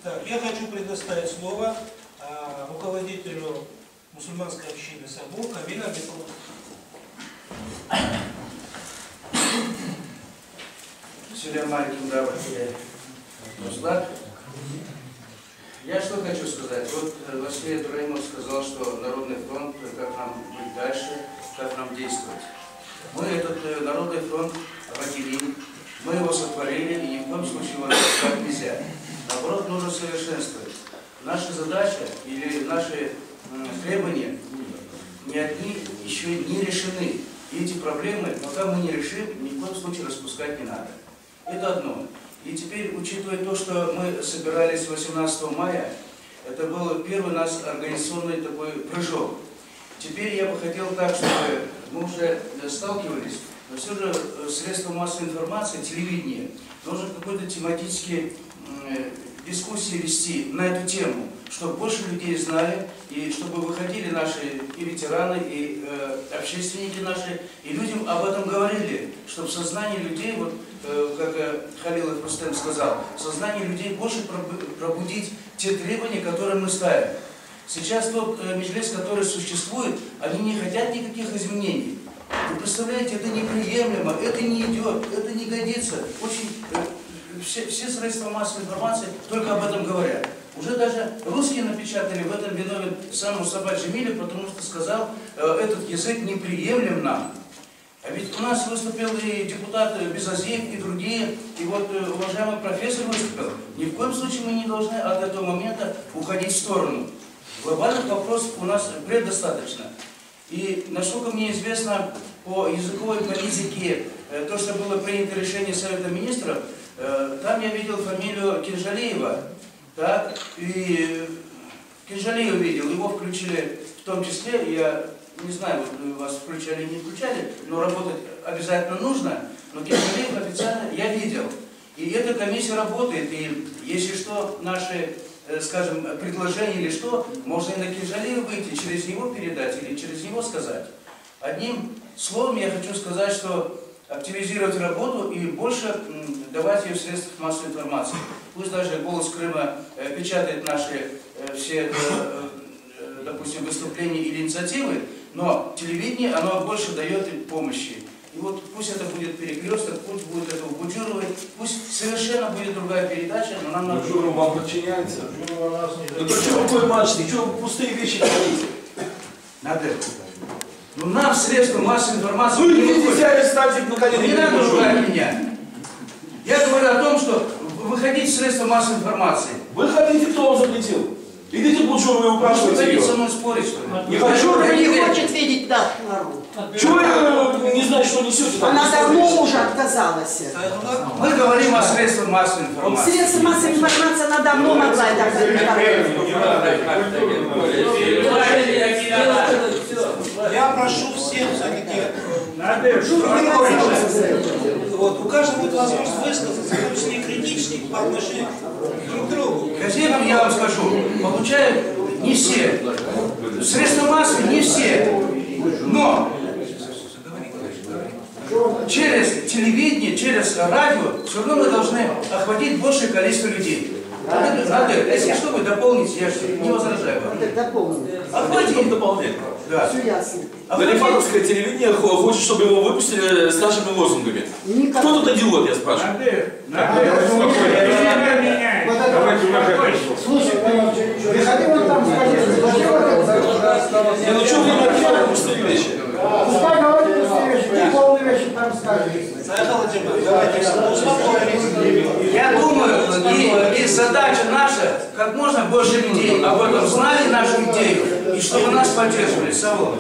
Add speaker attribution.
Speaker 1: Так, я хочу предоставить слово руководителю мусульманской общины Сабур Камилю Абитову.
Speaker 2: Селям алейкум, Я что хочу сказать. Вот Василий Ибрагимов сказал, что Народный фронт, как нам быть дальше, как нам действовать. Мы этот Народный фронт родили, мы его сотворили, и ни в коем случае его распускать нельзя. Наоборот, нужно совершенствовать. Наша задача или наши требования ни одни еще не решены. И эти проблемы, пока мы не решим, ни в коем случае распускать не надо. Это одно. И теперь, учитывая то, что мы собирались 18 мая, это был первый у нас организационный такой прыжок. Теперь я бы хотел так, чтобы мы уже сталкивались, но все же средства массовой информации, телевидение, нужно какой-то тематический дискуссии вести на эту тему, чтобы больше людей знали, и чтобы выходили наши и ветераны, и общественники наши, и людям об этом говорили, чтобы в сознании людей, вот как Халил Рустем сказал, в сознании людей больше пробудить те требования, которые мы ставим. Сейчас тот меджлис, который существует, они не хотят никаких изменений. Вы представляете, это неприемлемо, это не идет, это не годится. Очень все средства массовой информации только об этом говорят. Уже даже русские напечатали, в этом виновен сам Мустафа Джемилев, потому что сказал, этот язык неприемлем нам. А ведь у нас выступил и депутат Безазиев, и другие, и вот уважаемый профессор выступил. Ни в коем случае мы не должны от этого момента уходить в сторону. Глобальных вопросов у нас предостаточно. И насколько мне известно, по языковой политике, то, что было принято решение Совета Министров, там я видел фамилию Кинжалиева, так, и Кинжалиев видел, его включили в том числе, я не знаю, вот вас включали или не включали, но работать обязательно нужно, но Кинжалиев официально я видел. И эта комиссия работает, и если что, наши, скажем, предложения или что, можно и на Кинжалиева выйти, через него передать или через него сказать. Одним словом я хочу сказать, что активизировать работу и больше давать ее в средствах массовой информации. Пусть даже «Голос Крыма» печатает наши все, допустим, выступления или инициативы, но телевидение, оно больше дает помощи. И вот пусть это будет перекресток, пусть будет это у Буджуровой, пусть совершенно будет другая передача, но нам надо...
Speaker 3: Буджуров вам подчиняется? Ну то что вы такой мачный, что вы пустые вещи говорите?
Speaker 2: Надо. Ну нам средства массовой информации...
Speaker 3: Ну идите сядете, ставьте на колени.
Speaker 2: Не надо ругать меня. Я говорю о том, что выходить в средства массовой информации.
Speaker 3: Вы хотите, кто вам запретил? Идите к Буджуровой и упрашивайте ее.
Speaker 2: Вы хотите со мной спорить, что ли?
Speaker 3: Не хочу.
Speaker 4: Она не хочет видеть народ.
Speaker 3: Чего вы не знаете, что несете?
Speaker 4: Она давно уже отказалась.
Speaker 2: Мы говорим о средствах массовой информации.
Speaker 4: Средства массовой информации она давно могла это говорить.
Speaker 1: Я прошу всех все-таки, вот, у каждого будет возможность высказаться, в том числе и критически по отношению друг к другу.
Speaker 2: Газету, я вам скажу, получают не все. Средства массы не все. Но через телевидение, через радио все равно мы должны охватить большее количество людей. Надо, если что, вы дополните, я же не возражаю вам. Охватить.
Speaker 3: Дополнять.
Speaker 2: Да.
Speaker 4: Все ясно.
Speaker 3: Галифановское телевидение хочет, чтобы его выпустили с нашими лозунгами. Кто тут идиот, я спрашиваю?
Speaker 5: Слушай, выходи вон там,
Speaker 3: Не, ну что вы не говорите пустые вещи?
Speaker 5: пускай говорит пустые вещи, ты полные вещи там скажешь.
Speaker 2: Я думаю, и задача наша, как можно больше людей об этом знали, нашу идею, и чтобы нас поддерживали. Савол.